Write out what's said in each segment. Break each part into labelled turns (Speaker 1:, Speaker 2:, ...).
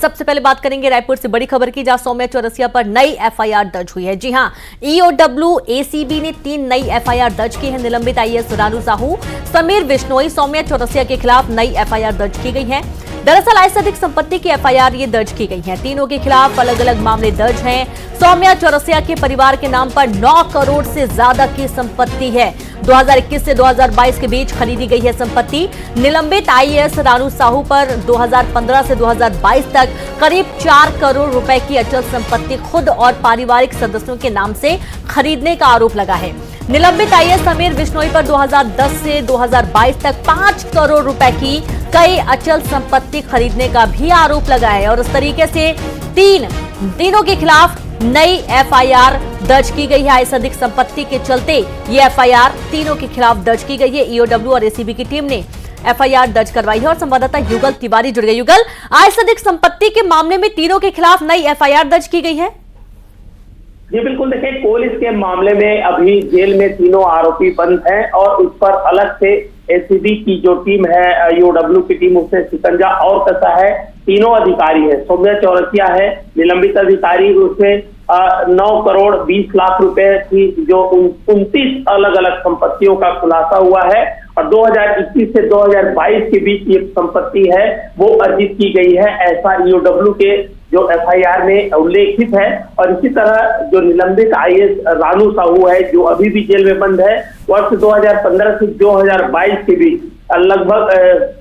Speaker 1: सबसे पहले बात करेंगे रायपुर से बड़ी खबर की, जहां सौम्या चौरसिया पर नई एफआईआर दर्ज हुई है। जी हां, ईओडब्ल्यू एसीबी ने 3 नई एफआईआर दर्ज की है। निलंबित आईएएस रानू साहू, समीर बिश्नोई, सौम्या चौरसिया के खिलाफ नई एफआईआर दर्ज की गई है। दरअसल आय से अधिक संपत्ति की एफआईआर ये दर्ज की गई है। तीनों के खिलाफ अलग अलग मामले दर्ज हैं। सौम्या चौरसिया के परिवार के नाम पर 9 करोड़ से ज्यादा की संपत्ति है। 2021 से 2022 के बीच खरीदी गई है संपत्ति। निलंबित आईएएस रानू साहू पर 2015 से 2022 तक करीब 4 करोड़ रुपए की अचल संपत्ति खुद और पारिवारिक सदस्यों के नाम से खरीदने का आरोप लगा है। निलंबित आईएएस समीर बिश्नोई पर 2010 से 2022 तक 5 करोड़ रुपए की कई अचल संपत्ति खरीदने का भी आरोप लगा है। और इस तरीके से तीनों के खिलाफ नई एफआईआर दर्ज की गई है। आय से अधिक संपत्ति के चलते ये एफआईआर तीनों के खिलाफ दर्ज की गई है। ईओडब्ल्यू और एसीबी की टीम ने एफआईआर दर्ज करवाई है और संवाददाता युगल तिवारी जुड़ गए। युगल, आय से अधिक संपत्ति के मामले में तीनों के खिलाफ नई एफआईआर दर्ज की गई है।
Speaker 2: जी बिल्कुल, देखिए कोलिस के मामले में अभी जेल में तीनों आरोपी बंद हैं और उस पर अलग से एसीबी की जो टीम है, ईओडब्ल्यू की टीम, उसने शिकंजा और कसा है। तीनों अधिकारी है, सौम्या चौरसिया है निलंबित अधिकारी, उसमें 9 करोड़ 20 लाख रुपए की जो 29 अलग अलग संपत्तियों का खुलासा हुआ है। और 2021 से 2022 के बीच ये संपत्ति है वो अर्जित की गई है, ऐसा ईओडब्ल्यू के जो एफआईआर में उल्लेखित है। और इसी तरह जो निलंबित आईएएस रानू साहू है, जो अभी भी जेल में बंद है, वर्ष 2015 से 2022 के बीच लगभग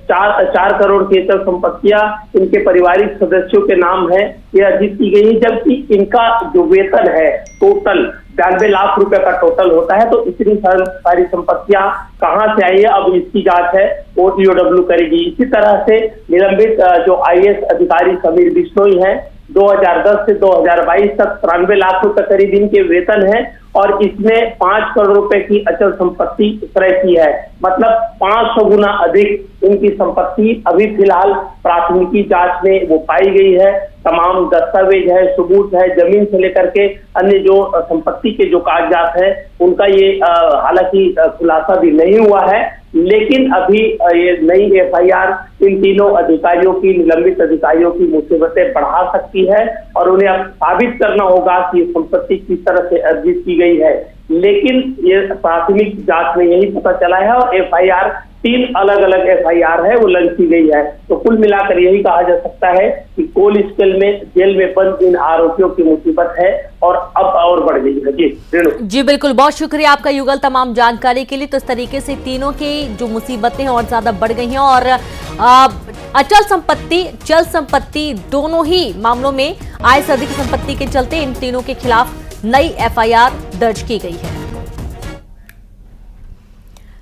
Speaker 2: 4 करोड़ की अचल संपत्तियां इनके पारिवारिक सदस्यों के नाम है, ये अर्जित की गई है। जबकि इनका जो वेतन है टोटल 92 लाख रुपए का टोटल होता है। तो इतनी सारी संपत्तियां कहां से आई है, अब इसकी जांच है वो ईओडब्ल्यू करेगी। इसी तरह से निलंबित जो आईएएस अधिकारी समीर बिश्नोई है, 2010 से 2022 तक 93 लाख रुपए करीब इनके वेतन है और इसमें 5 करोड़ रुपए की अचल संपत्ति क्रय की है। मतलब 500 गुना अधिक इनकी संपत्ति अभी फिलहाल प्राथमिकी जांच में वो पाई गई है। तमाम दस्तावेज है, सबूत है, जमीन से लेकर के अन्य जो संपत्ति के जो कागजात है उनका ये हालांकि खुलासा भी नहीं हुआ है। लेकिन अभी ये नई एफआईआर इन तीनों अधिकारियों की, निलंबित अधिकारियों की मुसीबतें बढ़ा सकती है और उन्हें अब साबित करना होगा कि संपत्ति किस तरह से अर्जित की गई है। लेकिन ये प्राथमिक जांच में यही पता चला है और एफआईआर 3 अलग अलग एफआईआर है वो लॉन्च की गई है। तो कुल मिलाकर यही कहा जा सकता है कि कोलिस जेल में बंद इन आरोपियों की मुसीबत है और अब और बढ़ गई है।
Speaker 1: जी बिल्कुल, बहुत शुक्रिया आपका युगल तमाम जानकारी के लिए। तो इस तरीके से तीनों की जो मुसीबतें और ज्यादा बढ़ गई हैं और अचल संपत्ति, चल संपत्ति, दोनों ही मामलों में आय से अधिक संपत्ति के चलते इन तीनों के खिलाफ नई एफआईआर दर्ज की गई है।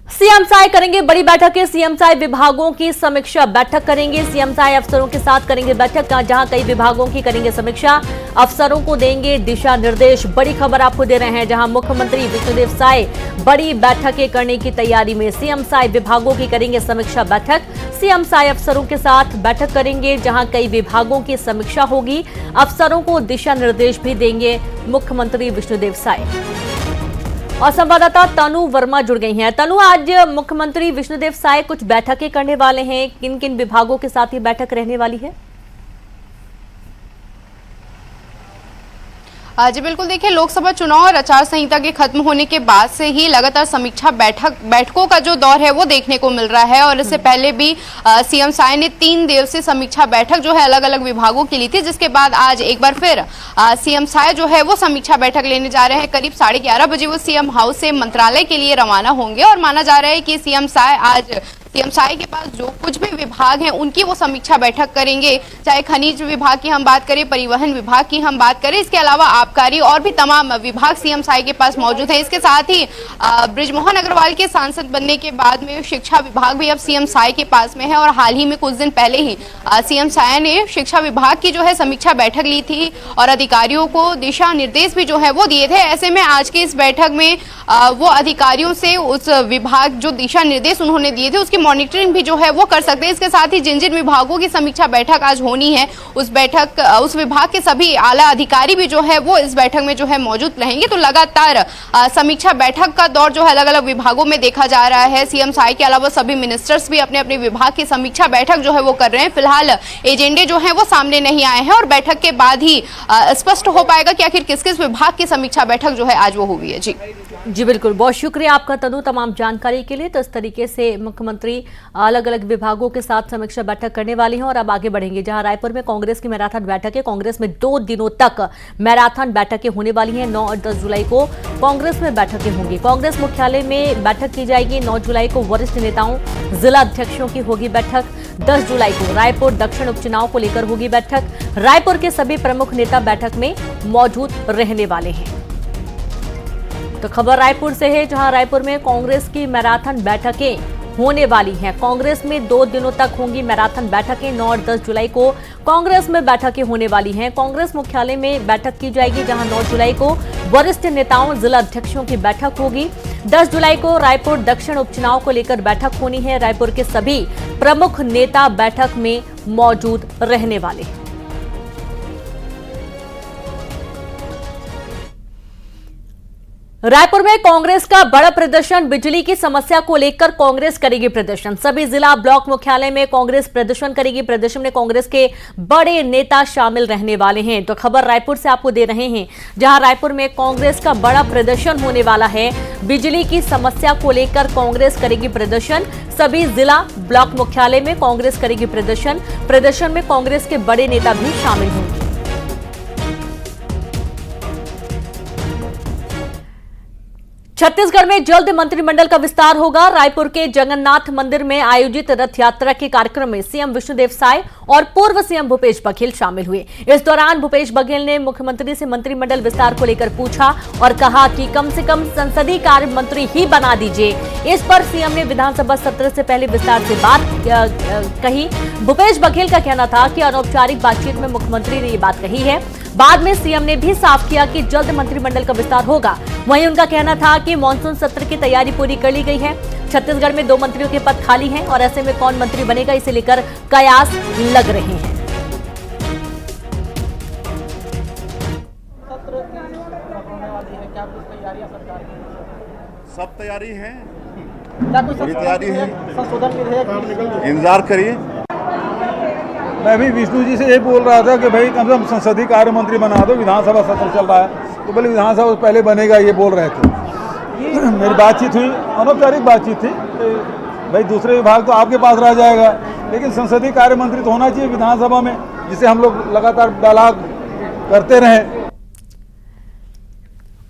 Speaker 1: सीएम साय करेंगे बड़ी बैठक। सीएम साय विभागों की समीक्षा बैठक करेंगे। सीएम साय अफसरों के साथ करेंगे बैठक, जहां कई विभागों की करेंगे समीक्षा, अफसरों को देंगे दिशा निर्देश। बड़ी खबर आपको दे रहे हैं, जहां मुख्यमंत्री विष्णुदेव साय बड़ी बैठकें करने की तैयारी में। सीएम साय विभागों की करेंगे समीक्षा बैठक। सीएम साय अफसरों के साथ बैठक करेंगे, जहां कई विभागों की समीक्षा होगी, अफसरों को दिशा निर्देश भी देंगे मुख्यमंत्री विष्णुदेव साय। और संवाददाता तनु वर्मा जुड़ गई हैं। तनु, आज मुख्यमंत्री विष्णुदेव साय कुछ बैठकें करने वाले हैं, किन किन विभागों के साथ ये बैठक रहने वाली है?
Speaker 3: जी बिल्कुल, देखिए लोकसभा चुनाव और आचार संहिता के खत्म होने के बाद से ही लगातार समीक्षा बैठकों का जो दौर है वो देखने को मिल रहा है। और इससे पहले भी सीएम साय ने 3 दिवसीय समीक्षा बैठक जो है अलग अलग विभागों की ली थी, जिसके बाद आज एक बार फिर सीएम साय जो है वो समीक्षा बैठक लेने जा रहे हैं। करीब 11:30 बजे वो सीएम हाउस से मंत्रालय के लिए रवाना होंगे और माना जा रहा है कि सीएम साय के पास जो कुछ भी विभाग हैं उनकी वो समीक्षा बैठक करेंगे, चाहे खनिज विभाग की हम बात करें, परिवहन विभाग की हम बात करें, इसके अलावा आबकारी और भी तमाम विभाग सीएम साय के पास मौजूद हैं। इसके साथ ही बृजमोहन अग्रवाल के सांसद बनने के बाद में शिक्षा विभाग भी अब सीएम साय के पास में है और हाल ही में कुछ दिन पहले ही सीएम साय ने शिक्षा विभाग की जो है समीक्षा बैठक ली थी और अधिकारियों को दिशा निर्देश भी जो है वो दिए थे। ऐसे में आज की इस बैठक में वो अधिकारियों से उस विभाग जो दिशा निर्देश उन्होंने दिए थे उसकी उसकी मॉनिटरिंग भी जो है वो कर सकते हैं। इसके साथ ही जिन जिन विभागों की समीक्षा बैठक आज होनी है, उस विभाग के सभी आला अधिकारी भी जो है वो इस बैठक में जो है मौजूद रहेंगे। तो लगातार समीक्षा बैठक का दौर जो है अलग अलग विभागों में देखा जा रहा है। सीएम साई के अलावा सभी मिनिस्टर्स भी अपने अपने विभाग की समीक्षा बैठक जो है वो कर रहे हैं। फिलहाल एजेंडे जो है वो सामने नहीं आए हैं और बैठक के बाद ही स्पष्ट हो पाएगा कि आखिर किस किस विभाग की समीक्षा बैठक जो है आज वो हुई है। जी
Speaker 1: बिल्कुल, बहुत शुक्रिया आपका तनु तमाम जानकारी के लिए। तो इस तरीके से मुख्यमंत्री अलग अलग विभागों के साथ समीक्षा बैठक करने वाली हैं और अब आगे बढ़ेंगे। जहां रायपुर में कांग्रेस की मैराथन बैठक है, कांग्रेस में 2 दिनों तक मैराथन बैठकें होने वाली हैं। 9 और 10 जुलाई को कांग्रेस में बैठकें होंगी। कांग्रेस मुख्यालय में बैठक की जाएगी। 9 जुलाई को वरिष्ठ नेताओं जिला अध्यक्षों की होगी बैठक। 10 जुलाई को रायपुर दक्षिण उपचुनाव को लेकर होगी बैठक। रायपुर के सभी प्रमुख नेता बैठक में मौजूद रहने वाले हैं। तो खबर रायपुर से है, जहां रायपुर में कांग्रेस की मैराथन बैठकें होने वाली हैं। कांग्रेस में 2 दिनों तक होंगी मैराथन बैठकें। 9 और 10 जुलाई को कांग्रेस में बैठकें होने वाली हैं। कांग्रेस मुख्यालय में बैठक की जाएगी, जहां 9 जुलाई को वरिष्ठ नेताओं जिला अध्यक्षों की बैठक होगी। 10 जुलाई को रायपुर दक्षिण उपचुनाव को लेकर बैठक होनी है। रायपुर के सभी प्रमुख नेता बैठक में मौजूद रहने वाले हैं। रायपुर में कांग्रेस का बड़ा प्रदर्शन। बिजली की समस्या को लेकर कांग्रेस करेगी प्रदर्शन। सभी जिला ब्लॉक मुख्यालय में कांग्रेस प्रदर्शन करेगी। प्रदर्शन में कांग्रेस के बड़े नेता शामिल रहने वाले हैं। तो खबर रायपुर से आपको दे रहे हैं, जहां रायपुर में कांग्रेस का बड़ा प्रदर्शन होने वाला है। बिजली की समस्या को लेकर कांग्रेस करेगी प्रदर्शन। सभी जिला ब्लॉक मुख्यालय में कांग्रेस करेगी प्रदर्शन। प्रदर्शन में कांग्रेस के बड़े नेता भी शामिल होंगे। छत्तीसगढ़ में जल्द मंत्रिमंडल का विस्तार होगा। रायपुर के जगन्नाथ मंदिर में आयोजित रथ यात्रा के कार्यक्रम में सीएम विष्णुदेव साय और पूर्व सीएम भूपेश बघेल शामिल हुए। इस दौरान भूपेश बघेल ने मुख्यमंत्री से मंत्रिमंडल विस्तार को लेकर पूछा और कहा कि कम से कम संसदीय कार्य मंत्री ही बना दीजिए। इस पर सीएम ने विधानसभा सत्र से पहले विस्तार से बात कही। भूपेश बघेल का कहना था कि अनौपचारिक बातचीत में मुख्यमंत्री ने ये बात कही है। बाद में सीएम ने भी साफ किया कि जल्द मंत्रिमंडल का विस्तार होगा। वहीं उनका कहना था कि मानसून सत्र की तैयारी पूरी कर ली गई है। छत्तीसगढ़ में 2 मंत्रियों के पद खाली हैं और ऐसे में कौन मंत्री बनेगा, इसे लेकर कयास लग रहे हैं।
Speaker 4: सब तैयारी है, पूरी तैयारी है, इंतजार करिए।
Speaker 5: मैं भी विष्णु जी से यही बोल रहा था कि भाई कम से कम संसदीय कार्य मंत्री बना दो, विधानसभा सत्र चल रहा है तो बोले विधानसभा पहले बनेगा, ये बोल रहे थे। मेरी बातचीत हुई, अनौपचारिक बातचीत थी। भाई दूसरे विभाग तो आपके पास रह जाएगा, लेकिन संसदीय कार्य मंत्री तो होना चाहिए विधानसभा में, जिसे हम लोग लगातार डायलॉग करते रहें।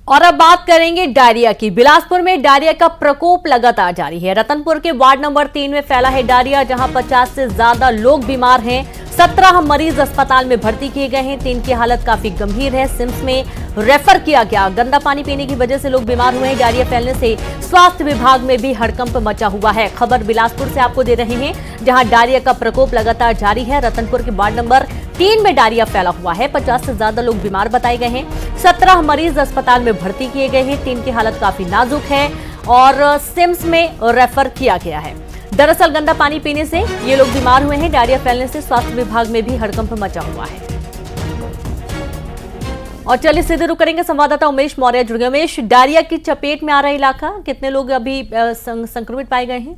Speaker 1: और अब बात करेंगे डायरिया की। बिलासपुर में डायरिया का प्रकोप लगातार जारी है। रतनपुर के वार्ड नंबर 3 में फैला है डायरिया, जहां 50 से ज्यादा लोग बीमार हैं। 17 मरीज अस्पताल में भर्ती किए गए हैं। 3 की हालत काफी गंभीर है, सिम्स में रेफर किया गया। गंदा पानी पीने की वजह से लोग बीमार हुए हैं। डायरिया फैलने से स्वास्थ्य विभाग में भी हड़कंप मचा हुआ है। खबर बिलासपुर से आपको दे रहे हैं, जहां डायरिया का प्रकोप लगातार जारी है। रतनपुर के वार्ड नंबर 3 में डायरिया फैला हुआ है। 50 से ज्यादा लोग बीमार बताए गए हैं। 17 मरीज अस्पताल में भर्ती किए गए हैं। 3 की हालत काफी नाजुक है और सिम्स में रेफर किया गया है। दरअसल गंदा पानी पीने से ये लोग बीमार हुए हैं। डायरिया फैलने से स्वास्थ्य विभाग में भी हड़कंप मचा हुआ है। और चलिए सीधे रुक करेंगे, संवाददाता उमेश मौर्य जुड़ गए। उमेश, डायरिया की चपेट में आ रहा इलाका, कितने लोग अभी संक्रमित पाए गए हैं?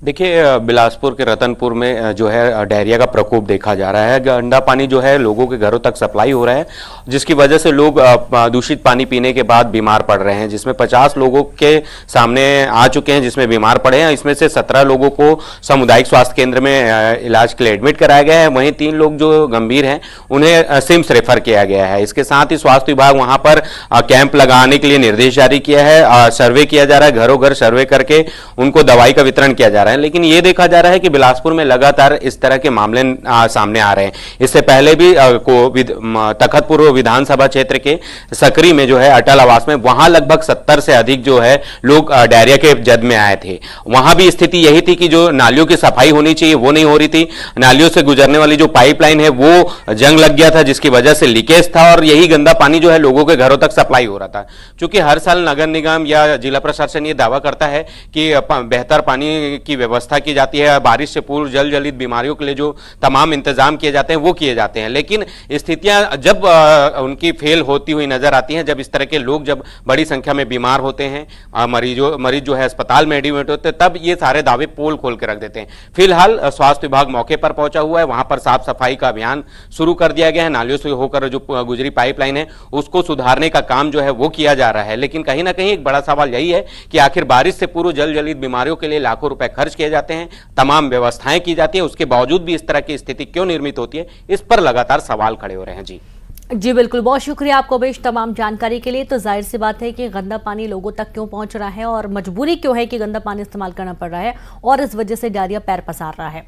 Speaker 6: देखिए, बिलासपुर के रतनपुर में जो है डायरिया का प्रकोप देखा जा रहा है। गंदा पानी जो है लोगों के घरों तक सप्लाई हो रहा है, जिसकी वजह से लोग दूषित पानी पीने के बाद बीमार पड़ रहे हैं, जिसमें 50 लोगों के सामने आ चुके हैं जिसमें बीमार पड़े हैं। इसमें से 17 लोगों को सामुदायिक स्वास्थ्य केंद्र में इलाज के लिए एडमिट कराया गया है। वहीं 3 लोग जो गंभीर हैं उन्हें सिम्स रेफर किया गया है। इसके साथ ही स्वास्थ्य विभाग वहां पर कैंप लगाने के लिए निर्देश जारी किया है। सर्वे किया जा रहा है, घरों घर सर्वे करके उनको दवाई का वितरण किया जा रहा है। रहे हैं, लेकिन ये देखा जा रहा है कि बिलासपुर में लगातार इस तरह के मामले सामने आ रहे हैं। इससे पहले भी तखतपुर विधानसभा क्षेत्र के सकरी में जो है अटल आवास में, वहां लगभग 70 से अधिक जो है लोग डायरिया के जद में आए थे। वहां भी स्थिति यही थी कि जो नालियों की सफाई होनी चाहिए वो नहीं हो रही थी, नालियों से गुजरने वाली जो पाइपलाइन है वो जंग लग गया था, जिसकी वजह से लीकेज था और यही गंदा पानी जो है लोगों के घरों तक सप्लाई हो रहा था। क्योंकि हर साल नगर निगम या जिला प्रशासन ये दावा करता है कि बेहतर पानी की व्यवस्था की जाती है, बारिश से पूर्व जल जनित बीमारियों के लिए जो तमाम इंतजाम किए जाते हैं वो किए जाते हैं, लेकिन स्थितियां जब उनकी फेल होती हुई नजर आती हैं, जब इस तरह के लोग जब बड़ी संख्या में बीमार होते हैं, मरीज जो है अस्पताल में एडमिट होते हैं, तब ये सारे दावे पोल खोल के रख देते हैं। फिलहाल स्वास्थ्य विभाग मौके पर पहुंचा हुआ है, वहां पर साफ सफाई का अभियान शुरू कर दिया गया है। नालियों से होकर जो गुजरी पाइपलाइन है उसको सुधारने का काम जो है वो किया जा रहा है, लेकिन कहीं ना कहीं एक बड़ा सवाल यही है कि आखिर बारिश से पूर्व जल जनित बीमारियों के लिए लाखों रुपए खर्च किए जाते हैं, तमाम व्यवस्थाएं की जाती है, उसके बावजूद भी इस तरह की स्थिति क्यों निर्मित होती है, इस पर लगातार सवाल खड़े हो रहे हैं।
Speaker 1: जी बिल्कुल, बहुत शुक्रिया आपको बेश तमाम जानकारी के लिए। तो जाहिर सी बात है कि गंदा पानी लोगों तक क्यों पहुंच रहा है और मजबूरी क्यों है कि गंदा पानी इस्तेमाल करना पड़ रहा है और इस वजह से डायरिया पैर पसार रहा है।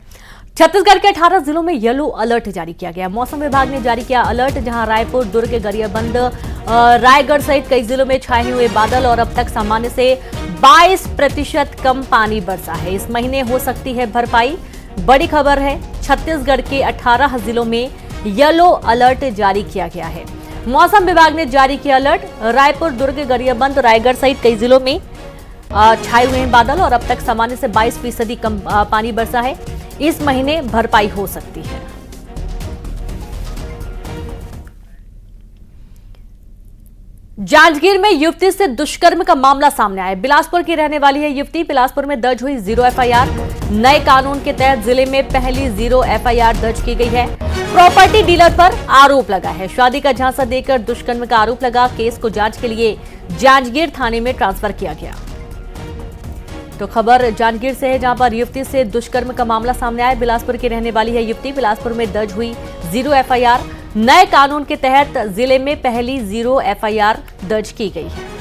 Speaker 1: छत्तीसगढ़ के 18 जिलों में येलो अलर्ट जारी किया गया। मौसम विभाग ने जारी किया अलर्ट, जहां रायपुर, दुर्ग, गरियाबंद, रायगढ़ सहित कई जिलों में छाए हुए बादल और अब तक सामान्य से 22% कम पानी बरसा है। इस महीने हो सकती है भरपाई। बड़ी खबर है, छत्तीसगढ़ के 18 जिलों में येलो अलर्ट जारी किया गया है। मौसम विभाग ने जारी किया अलर्ट, रायपुर, दुर्ग, गरियाबंद, रायगढ़ सहित कई जिलों में छाए हुए हैं बादल और अब तक सामान्य से 22% कम पानी बरसा है। इस महीने भरपाई हो सकती है। जांजगीर में युवती से दुष्कर्म का मामला सामने आया। बिलासपुर की रहने वाली है युवती। बिलासपुर में दर्ज हुई 0 एफआईआर। नए कानून के तहत जिले में पहली 0 एफआईआर दर्ज की गई है। प्रॉपर्टी डीलर पर आरोप लगा है। शादी का झांसा देकर दुष्कर्म का आरोप लगा। केस को जांच के लिए जांजगीर थाने में ट्रांसफर किया गया। तो खबर जांजगीर से है, जहां पर युवती से दुष्कर्म का मामला सामने आया। बिलासपुर की रहने वाली है युवती। बिलासपुर में दर्ज हुई 0 एफआईआर। नए कानून के तहत जिले में पहली 0 एफआईआर दर्ज की गई है।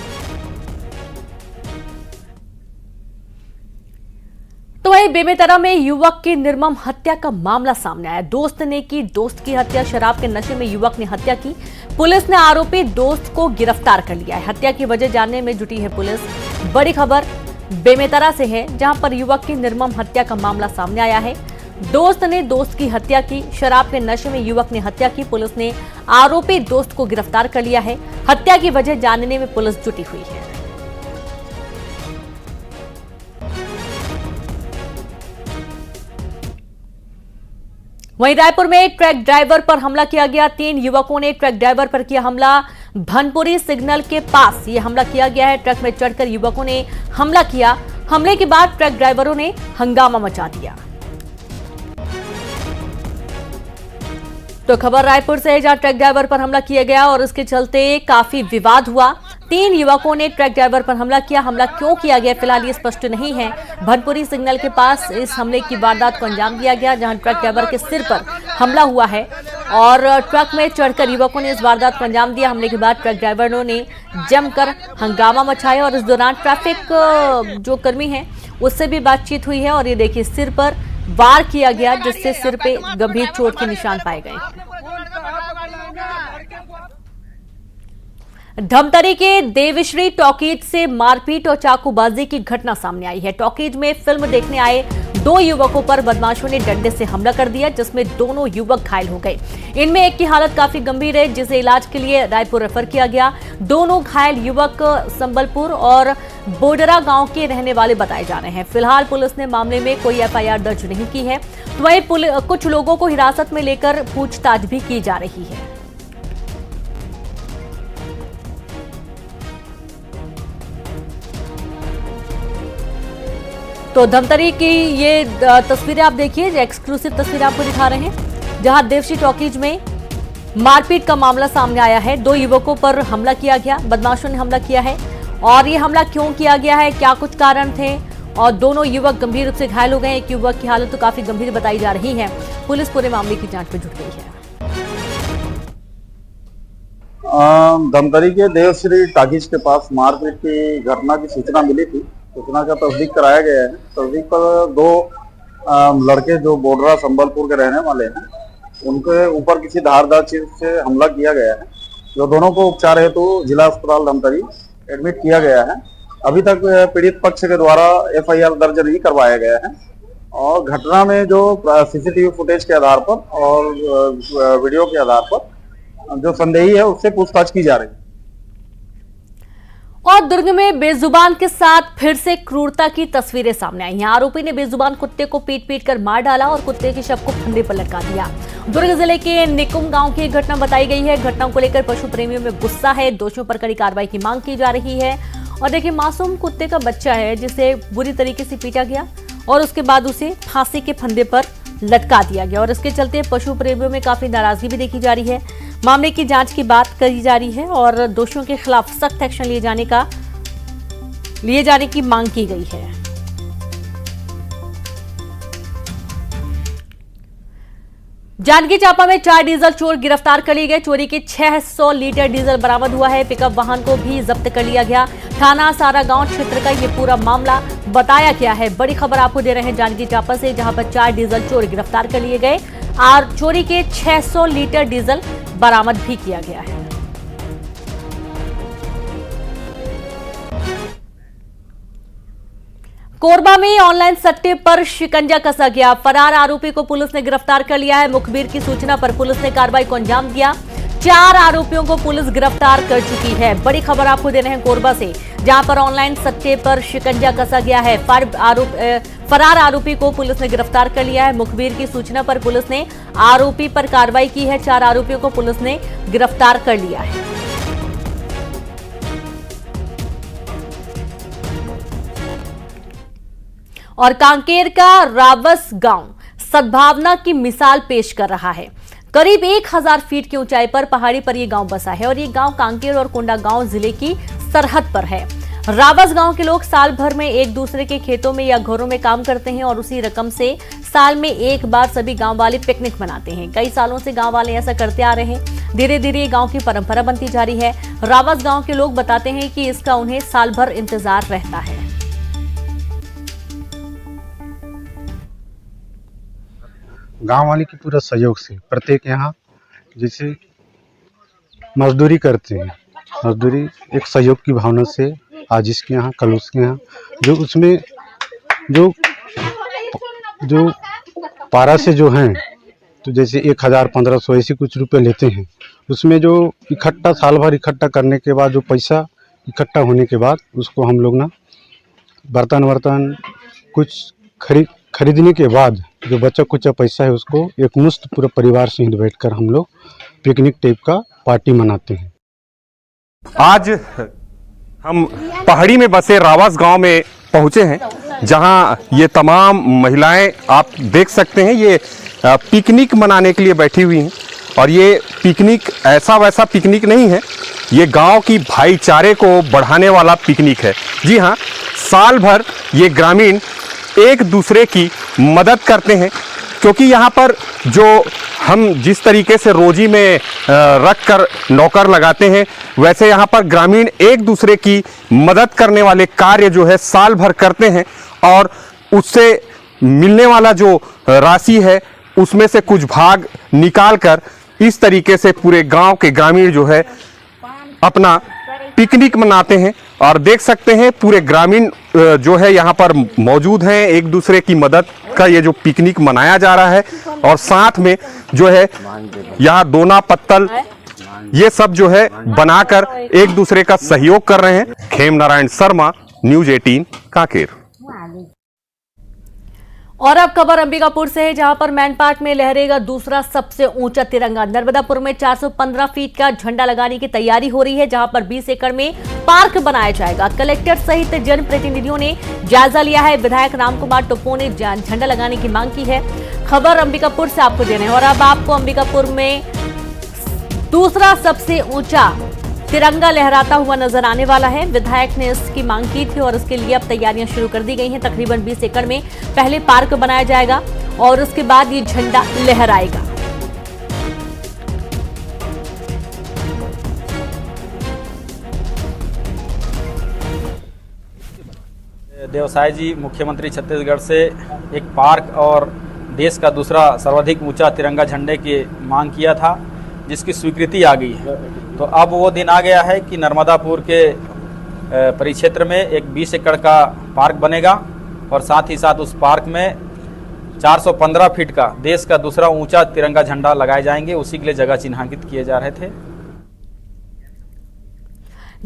Speaker 1: तो वहीं बेमेतरा में युवक की निर्मम हत्या का मामला सामने आया। दोस्त ने की दोस्त की हत्या। शराब के नशे में युवक ने हत्या की। पुलिस ने आरोपी दोस्त को गिरफ्तार कर लिया है। हत्या की वजह जानने में जुटी है पुलिस। बड़ी खबर बेमेतरा से है, जहां पर युवक की निर्मम हत्या का मामला सामने आया है। दोस्त ने दोस्त की हत्या की। शराब के नशे में युवक ने हत्या की। पुलिस ने आरोपी दोस्त को गिरफ्तार कर लिया है। हत्या की वजह जानने में पुलिस जुटी हुई है। वहीं रायपुर में ट्रक ड्राइवर पर हमला किया गया। 3 युवकों ने ट्रक ड्राइवर पर किया हमला। भनपुरी सिग्नल के पास यह हमला किया गया है। ट्रक में चढ़कर युवकों ने हमला किया। हमले के बाद ट्रक ड्राइवरों ने हंगामा मचा दिया। तो खबर रायपुर से है, जहां ट्रक ड्राइवर पर हमला किया गया और इसके चलते काफी विवाद हुआ। 3 युवकों ने ट्रक ड्राइवर पर हमला किया। हमला क्यों किया गया फिलहाल ये स्पष्ट नहीं है। भनपुरी सिग्नल के पास इस हमले की वारदात को अंजाम दिया गया, जहां ट्रक ड्राइवर के सिर पर हमला हुआ है और ट्रक में चढ़कर युवकों ने इस वारदात को अंजाम दिया। हमले के बाद ट्रक ड्राइवरों ने जमकर हंगामा मचाया और इस दौरान ट्रैफिक जो कर्मी है उससे भी बातचीत हुई है और ये देखिए सिर पर वार किया गया, जिससे सिर पे गंभीर चोट के निशान पाए गए। धमतरी के देवश्री टॉकीज से मारपीट और चाकूबाजी की घटना सामने आई है। टॉकीज में फिल्म देखने आए 2 युवकों पर बदमाशों ने डंडे से हमला कर दिया, जिसमें दोनों युवक घायल हो गए। इनमें एक की हालत काफी गंभीर है, जिसे इलाज के लिए रायपुर रेफर किया गया। दोनों घायल युवक संबलपुर और बोडरा गांव के रहने वाले बताए जा रहे हैं। फिलहाल पुलिस ने मामले में कोई एफआईआर दर्ज नहीं की है। तो वहीं कुछ लोगों को हिरासत में लेकर पूछताछ भी की जा रही है। तो धमतरी की ये तस्वीरें आप देखिए, एक्सक्लूसिव तस्वीरें आपको दिखा रहे हैं, जहां देवश्री टॉकीज में मारपीट का मामला सामने आया है। 2 युवकों पर हमला किया गया, बदमाशों ने हमला किया है और ये हमला क्यों किया गया है, क्या कुछ कारण थे और दोनों युवक गंभीर रूप से घायल हो गए। एक युवक की हालत तो काफी गंभीर बताई जा रही है। पुलिस पूरे मामले की जांच में जुट गई है।
Speaker 7: धमतरी के देवश्री टॉकीज के पास मारपीट की घटना की सूचना मिली थी
Speaker 4: सूचना का तस्दीक कराया गया है। तस्दीक पर 2 लड़के जो बोडरा संबलपुर के रहने वाले हैं, उनके ऊपर किसी धारदार चीज से हमला किया गया है, जो दोनों को उपचार हेतु जिला अस्पताल धमतरी एडमिट किया गया है। अभी तक पीड़ित पक्ष के द्वारा FIR दर्ज नहीं करवाया गया है और घटना में जो CCTV फुटेज के आधार पर और वीडियो के आधार पर जो संदेही है उससे पूछताछ की जा रही है।
Speaker 1: और दुर्ग में बेजुबान के साथ फिर से क्रूरता की तस्वीरें सामने आई हैं। आरोपी ने बेजुबान कुत्ते को पीट कर मार डाला और कुत्ते के शव को फंदे पर लटका दिया। दुर्ग जिले के निकुम गांव की घटना बताई गई है। घटना को लेकर पशु प्रेमियों में गुस्सा है। दोषियों पर कड़ी कार्रवाई की मांग की जा रही है। और देखिए, मासूम कुत्ते का बच्चा है जिसे बुरी तरीके से पीटा गया और उसके बाद उसे फांसी के फंदे पर लटका दिया गया और इसके चलते पशु प्रेमियों में काफी नाराजगी भी देखी जा रही है। मामले की जांच की बात करी जा रही है और दोषियों के खिलाफ सख्त एक्शन लिए जाने की मांग की गई है। जांजगीर चांपा में 4 डीजल चोर गिरफ्तार कर लिए गए। चोरी के 600 लीटर डीजल बरामद हुआ है। पिकअप वाहन को भी जब्त कर लिया गया। थाना सारा गांव क्षेत्र का ये पूरा मामला बताया गया है। बड़ी खबर आपको दे रहे हैं जांजगीर चांपा से, जहां पर 4 डीजल चोर गिरफ्तार कर लिए गए और चोरी के 600 लीटर डीजल बरामद भी किया गया है। कोरबा में ऑनलाइन सट्टे पर शिकंजा कसा गया। फरार आरोपी को पुलिस ने गिरफ्तार कर लिया है। मुखबिर की सूचना पर पुलिस ने कार्रवाई को अंजाम दिया। 4 आरोपियों को पुलिस गिरफ्तार कर चुकी है। बड़ी खबर आपको दे रहे हैं कोरबा से, जहां पर ऑनलाइन सट्टे पर शिकंजा कसा गया है। फरार आरोपी को पुलिस ने गिरफ्तार कर लिया है। मुखबिर की सूचना पर पुलिस ने आरोपी पर कार्रवाई की है। 4 आरोपियों को पुलिस ने गिरफ्तार कर लिया है। और कांकेर का रावस गांव सद्भावना की मिसाल पेश कर रहा है। करीब 1000 फीट की ऊंचाई पर पहाड़ी पर यह गांव बसा है और ये गांव कांकेर और कोंडागांव जिले की सरहद पर है। रावस गांव के लोग साल भर में एक दूसरे के खेतों में या घरों में काम करते हैं और उसी रकम से साल में एक बार सभी गांव वाले पिकनिक मनाते हैं। कई सालों से गांव वाले ऐसा करते आ रहे हैं। धीरे धीरे ये गांव की परंपरा बनती जा रही है। रावस गांव के लोग बताते हैं कि इसका उन्हें साल भर इंतजार रहता है।
Speaker 7: गांव वाले के पूरा सहयोग से प्रत्येक यहाँ जैसे मजदूरी करते हैं, मजदूरी एक सहयोग की भावना से आज इसके यहाँ कल उसके यहाँ जो उसमें जो पारा से जो हैं तो जैसे 1000-1500 ऐसे कुछ रुपए लेते हैं। उसमें जो इकट्ठा साल भर इकट्ठा करने के बाद जो पैसा इकट्ठा होने के बाद उसको हम लोग ना बर्तन कुछ खरीदने के बाद जो बचा कुचा पैसा है उसको एक मुश्त पूरा परिवार से बैठकर हम लोग पिकनिक टाइप का पार्टी मनाते हैं।
Speaker 8: आज हम पहाड़ी में बसे रावस गांव में पहुंचे हैं, जहां ये तमाम महिलाएं आप देख सकते हैं ये पिकनिक मनाने के लिए बैठी हुई हैं। और ये पिकनिक ऐसा वैसा पिकनिक नहीं है, ये गांव की भाईचारे को बढ़ाने वाला पिकनिक है। जी हाँ, साल भर ये ग्रामीण एक दूसरे की मदद करते हैं, क्योंकि यहाँ पर जो हम जिस तरीके से रोजी में रख कर नौकर लगाते हैं, वैसे यहाँ पर ग्रामीण एक दूसरे की मदद करने वाले कार्य जो है साल भर करते हैं और उससे मिलने वाला जो राशि है उसमें से कुछ भाग निकाल कर इस तरीके से पूरे गांव के ग्रामीण जो है अपना पिकनिक मनाते हैं। और देख सकते हैं पूरे ग्रामीण जो है यहाँ पर मौजूद हैं, एक दूसरे की मदद का ये जो पिकनिक मनाया जा रहा है। और साथ में जो है यहाँ दोना पत्तल ये सब जो है बनाकर एक दूसरे का सहयोग कर रहे हैं। खेम नारायण शर्मा, न्यूज 18 कांकेर।
Speaker 1: और अब खबर अंबिकापुर से है, जहां पर मैनपाट में लहरेगा दूसरा सबसे ऊंचा तिरंगा। नर्मदापुर में 415 फीट का झंडा लगाने की तैयारी हो रही है, जहां पर 20 एकड़ में पार्क बनाया जाएगा। कलेक्टर सहित जनप्रतिनिधियों ने जायजा लिया है। विधायक रामकुमार टोप्पो ने झंडा लगाने की मांग की है। खबर अंबिकापुर से आपको दे रहे हैं। और अब आपको अंबिकापुर में दूसरा सबसे ऊंचा तिरंगा लहराता हुआ नजर आने वाला है। विधायक ने इसकी मांग की थी और इसके लिए अब तैयारियां शुरू कर दी गई हैं। तकरीबन 20 एकड़ में पहले पार्क बनाया जाएगा और उसके बाद ये झंडा लहराएगा।
Speaker 9: देवसाय जी मुख्यमंत्री छत्तीसगढ़ से एक पार्क और देश का दूसरा सर्वाधिक ऊंचा तिरंगा झंडे की मांग किया था, जिसकी स्वीकृति आ गई है। तो अब वो दिन आ गया है कि नर्मदापुर के परिक्षेत्र में एक 20 एकड़ का पार्क बनेगा और साथ ही साथ उस पार्क में 415 फीट का देश का दूसरा ऊंचा तिरंगा झंडा लगाए जाएंगे। उसी के लिए जगह चिन्हांकित किए जा रहे थे।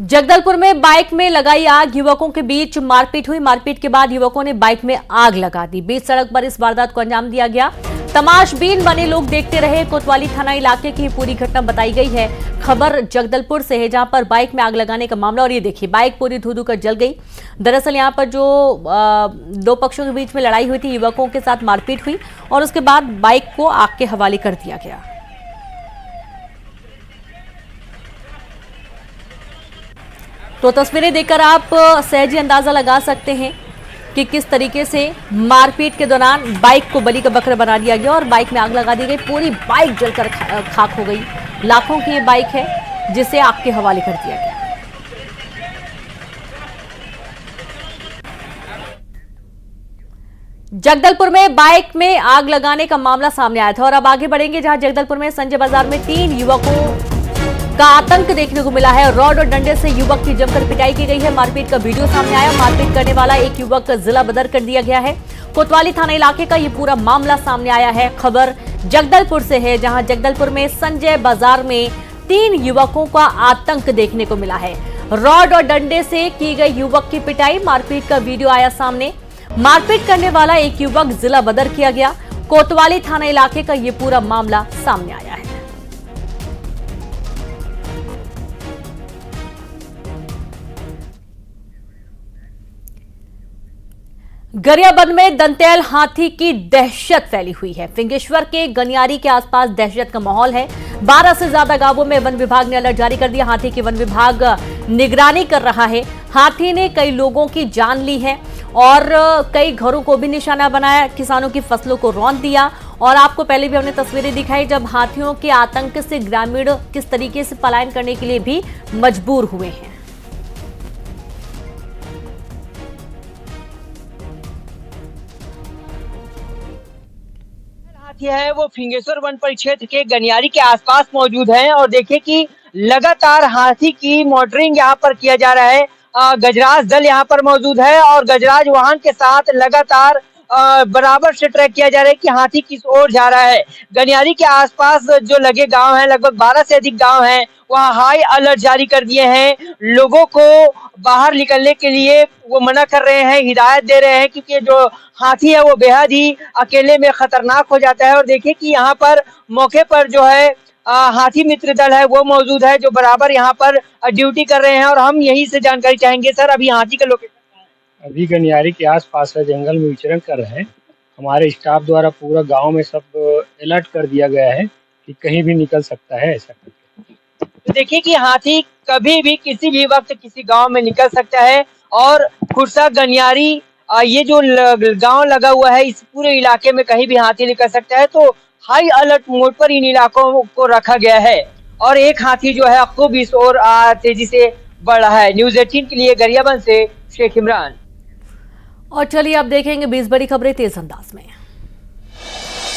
Speaker 1: जगदलपुर में बाइक में लगाई आग, युवकों के बीच मारपीट हुई। मारपीट के बाद युवकों ने बाइक में आग लगा दी। बीच सड़क पर इस वारदात को अंजाम दिया गया। तमाशबीन बने लोग देखते रहे। कोतवाली थाना इलाके की पूरी घटना बताई गई है। खबर जगदलपुर से है, जहां पर बाइक में आग लगाने का मामला। और ये देखिए, बाइक पूरी धू कर जल गई। दरअसल यहां पर जो दो पक्षों के बीच में लड़ाई हुई थी, युवकों के साथ मारपीट हुई और उसके बाद बाइक को आग के हवाले कर दिया गया। तो तस्वीरें देखकर आप सहज ही अंदाजा लगा सकते हैं कि किस तरीके से मारपीट के दौरान बाइक को बलि का बकरा बना दिया गया और बाइक में आग लगा दी गई। पूरी बाइक जलकर खाक हो गई। लाखों की ये बाइक है जिसे आग के हवाले कर दिया गया। जगदलपुर में बाइक में आग लगाने का मामला सामने आया था और अब आगे बढ़ेंगे, जहां जगदलपुर में संजय बाजार में 3 युवकों का आतंक देखने को मिला है। रॉड और डंडे से युवक की जमकर पिटाई की गई है। मारपीट का वीडियो सामने आया। मारपीट करने वाला एक युवक जिला बदर कर दिया गया है। कोतवाली थाना इलाके का ये पूरा मामला सामने आया है। खबर जगदलपुर से है, जहां जगदलपुर में संजय बाजार में 3 युवकों का आतंक देखने को मिला है। रॉड और डंडे से की गई युवक की पिटाई, मारपीट का वीडियो आया सामने। मारपीट करने वाला एक युवक जिला बदर किया गया। कोतवाली थाना इलाके का ये पूरा मामला सामने आया है। गरियाबंद में दंतैल हाथी की दहशत फैली हुई है। फिंगेश्वर के गनियारी के आसपास दहशत का माहौल है। 12 से ज्यादा गांवों में वन विभाग ने अलर्ट जारी कर दिया। हाथी की वन विभाग निगरानी कर रहा है। हाथी ने कई लोगों की जान ली है और कई घरों को भी निशाना बनाया। किसानों की फसलों को रौंद दिया। और आपको पहले भी हमने तस्वीरें दिखाई जब हाथियों के आतंक से ग्रामीण किस तरीके से पलायन करने के लिए भी मजबूर हुए हैं।
Speaker 10: है वो फिंगेश्वर वन परिक्षेत्र के गनियारी के आसपास मौजूद है और देखिए कि लगातार हाथी की मॉनिटरिंग यहाँ पर किया जा रहा है। गजराज दल यहाँ पर मौजूद है और गजराज वाहन के साथ लगातार बराबर से ट्रैक किया जा रहा है कि हाथी किस ओर जा रहा है। गनियारी के आसपास जो लगे गांव हैं, लगभग 12 से अधिक गांव हैं, वहाँ हाई अलर्ट जारी कर दिए हैं। लोगों को बाहर निकलने के लिए वो मना कर रहे हैं, हिदायत दे रहे हैं, क्योंकि जो हाथी है वो बेहद ही अकेले में खतरनाक हो जाता है। और देखिए कि यहाँ पर मौके पर जो है हाथी मित्र दल है वो मौजूद है, जो बराबर यहाँ पर ड्यूटी कर रहे हैं। और हम यहीं से जानकारी चाहेंगे। सर, अभी हाथी का लोकेशन
Speaker 11: अभी गनियारी के आसपास है, जंगल में विचरण कर रहे हैं। हमारे स्टाफ द्वारा पूरा गांव में सब अलर्ट कर दिया गया है कि कहीं भी निकल सकता है ऐसा।
Speaker 10: तो देखिए कि हाथी कभी भी किसी भी वक्त किसी गांव में निकल सकता है। और खुर्सा गनियारी ये जो गांव लगा हुआ है, इस पूरे इलाके में कहीं भी हाथी निकल सकता है। तो हाई अलर्ट मोड पर इन इलाकों को रखा गया है। और एक हाथी जो है खूब इस ओर तेजी से बढ़ रहा है। न्यूज़ 18 के लिए गरियाबंद से शेख इमरान।
Speaker 1: और चलिए अब देखेंगे 20 बड़ी खबरें तेज अंदाज में।